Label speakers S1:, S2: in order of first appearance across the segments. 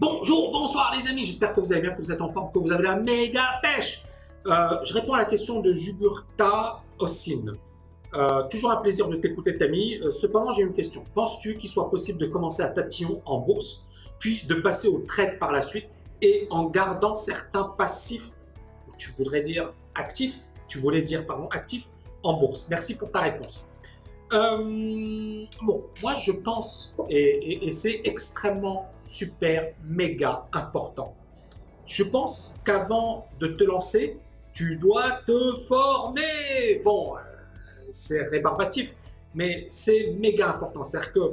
S1: Bonjour, bonsoir les amis, j'espère que vous allez bien, que vous êtes en forme, que vous avez la méga pêche. Je réponds à la question de Jugurta Ossin. Toujours un plaisir de t'écouter Tammy. Cependant j'ai une question. Penses-tu qu'il soit possible de commencer à tatillon en bourse, puis de passer au trade par la suite, et en gardant certains passifs, tu voudrais dire actifs, tu voulais dire pardon, actifs en bourse? Merci pour ta réponse. Bon, moi je pense, et c'est extrêmement super, méga important. Je pense qu'avant de te lancer, tu dois te former. Bon, c'est rébarbatif, mais c'est méga important. C'est-à-dire que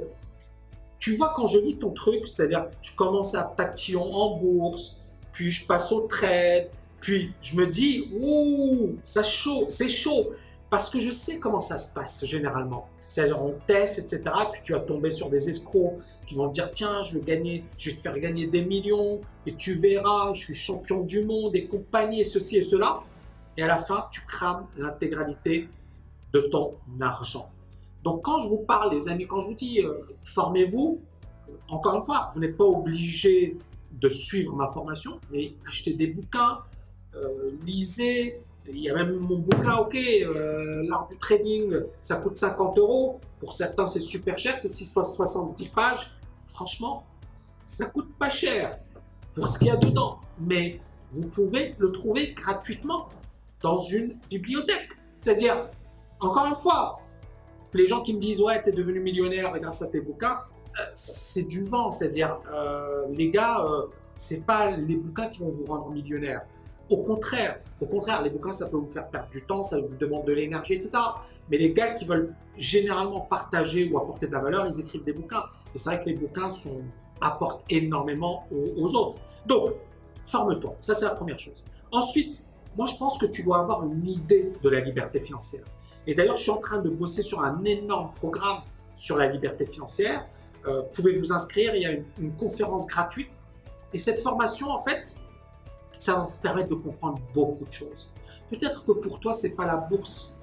S1: tu vois, quand je lis ton truc, c'est-à-dire je commence à tatillon en bourse, puis je passe au trade, puis je me dis, ouh, ça chaud, c'est chaud, parce que je sais comment ça se passe généralement. C'est-à-dire on teste, etc. Puis tu vas tomber sur des escrocs qui vont te dire, tiens, je vais te faire gagner des millions, et tu verras, je suis champion du monde, et compagnie, et ceci et cela. Et à la fin, tu crames l'intégralité de ton argent. Donc quand je vous parle, les amis, quand je vous dis formez-vous, encore une fois, vous n'êtes pas obligé de suivre ma formation, mais achetez des bouquins, lisez. Il y a même mon bouquin, ok, l'art du trading, ça coûte 50 euros. Pour certains, c'est super cher, c'est 670 pages. Franchement, ça coûte pas cher pour ce qu'il y a dedans. Mais vous pouvez le trouver gratuitement dans une bibliothèque. C'est-à-dire, encore une fois, les gens qui me disent ouais, t'es devenu millionnaire grâce à tes bouquins, c'est du vent. C'est-à-dire, les gars, c'est pas les bouquins qui vont vous rendre millionnaire. Au contraire, les bouquins, ça peut vous faire perdre du temps, ça vous demande de l'énergie, etc. Mais les gars qui veulent généralement partager ou apporter de la valeur, ils écrivent des bouquins. Et c'est vrai que les bouquins apportent énormément aux autres. Donc, forme-toi. Ça, c'est la première chose. Ensuite, moi, je pense que tu dois avoir une idée de la liberté financière. Et d'ailleurs, je suis en train de bosser sur un énorme programme sur la liberté financière. Vous pouvez vous inscrire, il y a une conférence gratuite. Et cette formation, en fait, ça va vous permettre de comprendre beaucoup de choses. Peut-être que pour toi, ce n'est pas la bourse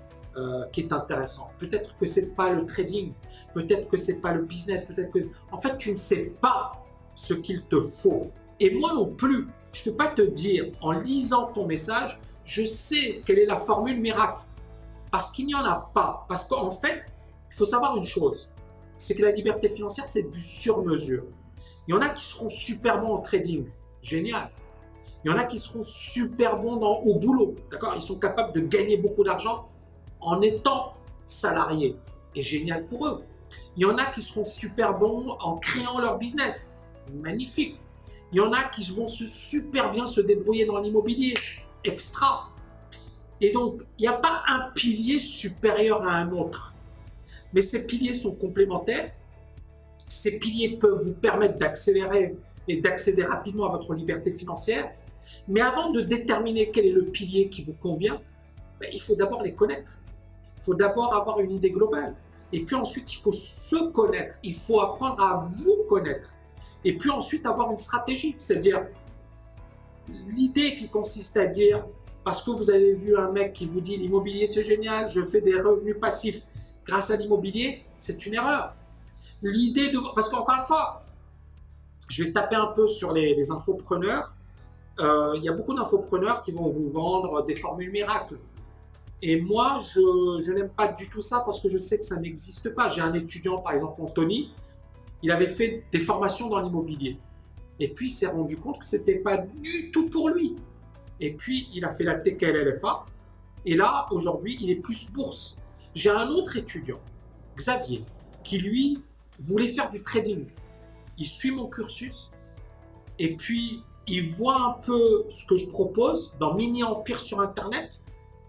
S1: qui est intéressante. Peut-être que ce n'est pas le trading. Peut-être que ce n'est pas le business. Peut-être que, en fait, tu ne sais pas ce qu'il te faut. Et moi non plus. Je ne peux pas te dire, en lisant ton message, je sais quelle est la formule miracle. Parce qu'il n'y en a pas. Parce qu'en fait, il faut savoir une chose. C'est que la liberté financière, c'est du sur-mesure. Il y en a qui seront super bons en trading. Génial. Il y en a qui seront super bons au boulot. D'accord? Ils sont capables de gagner beaucoup d'argent en étant salariés. Et génial pour eux. Il y en a qui seront super bons en créant leur business. Magnifique. Il y en a qui vont super bien se débrouiller dans l'immobilier. Extra. Et donc, il n'y a pas un pilier supérieur à un autre. Mais ces piliers sont complémentaires. Ces piliers peuvent vous permettre d'accélérer et d'accéder rapidement à votre liberté financière. Mais avant de déterminer quel est le pilier qui vous convient, il faut d'abord les connaître. Il faut d'abord avoir une idée globale. Et puis ensuite, il faut se connaître. Il faut apprendre à vous connaître. Et puis ensuite, avoir une stratégie. C'est-à-dire, l'idée qui consiste à dire, parce que vous avez vu un mec qui vous dit l'immobilier c'est génial, je fais des revenus passifs grâce à l'immobilier, c'est une erreur. L'idée de... Parce qu'encore une fois, je vais taper un peu sur les infopreneurs. Il y a beaucoup d'infopreneurs qui vont vous vendre des formules miracles. Et moi, je n'aime pas du tout ça parce que je sais que ça n'existe pas. J'ai un étudiant, par exemple, Anthony, il avait fait des formations dans l'immobilier. Et puis, il s'est rendu compte que ce n'était pas du tout pour lui. Et puis, il a fait la TKLFA. Et là, aujourd'hui, il est plus bourse. J'ai un autre étudiant, Xavier, qui lui voulait faire du trading. Il suit mon cursus. Et puis, il voit un peu ce que je propose dans Mini Empire sur Internet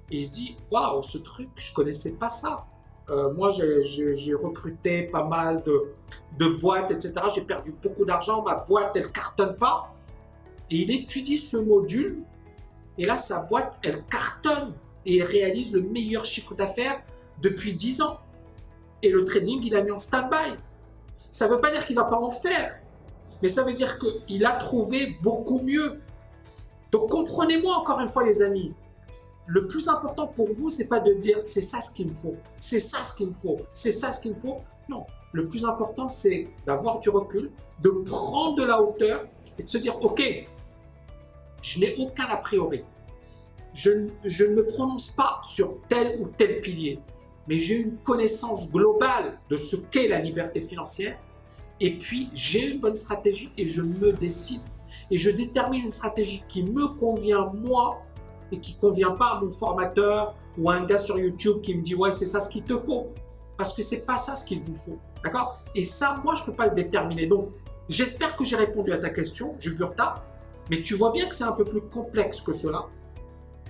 S1: et il se dit « Waouh, ce truc, je ne connaissais pas ça. Moi, j'ai recruté pas mal de boîtes, etc. J'ai perdu beaucoup d'argent. Ma boîte, elle ne cartonne pas. » Et il étudie ce module et là, sa boîte, elle cartonne et il réalise le meilleur chiffre d'affaires depuis 10 ans. Et le trading, il a mis en stand-by. Ça ne veut pas dire qu'il ne va pas en faire. Mais ça veut dire qu'il a trouvé beaucoup mieux. Donc comprenez-moi encore une fois les amis. Le plus important pour vous, c'est pas de dire c'est ça ce qu'il me faut, c'est ça ce qu'il me faut, c'est ça ce qu'il me faut. Non, le plus important c'est d'avoir du recul, de prendre de la hauteur et de se dire, ok, je n'ai aucun a priori. Je ne me prononce pas sur tel ou tel pilier, mais j'ai une connaissance globale de ce qu'est la liberté financière. Et puis, j'ai une bonne stratégie et je me décide. Et je détermine une stratégie qui me convient moi et qui ne convient pas à mon formateur ou à un gars sur YouTube qui me dit « Ouais, c'est ça ce qu'il te faut. » Parce que ce n'est pas ça ce qu'il vous faut. D'accord? Et ça, moi, je ne peux pas le déterminer. Donc, j'espère que j'ai répondu à ta question, Jugurtha. Mais tu vois bien que c'est un peu plus complexe que cela.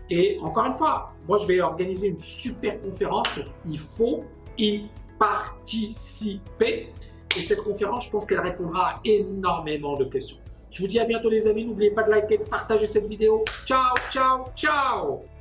S1: Et encore une fois, moi, je vais organiser une super conférence. Il faut y participer. Et cette conférence, je pense qu'elle répondra à énormément de questions. Je vous dis à bientôt les amis. N'oubliez pas de liker, de partager cette vidéo. Ciao, ciao, ciao!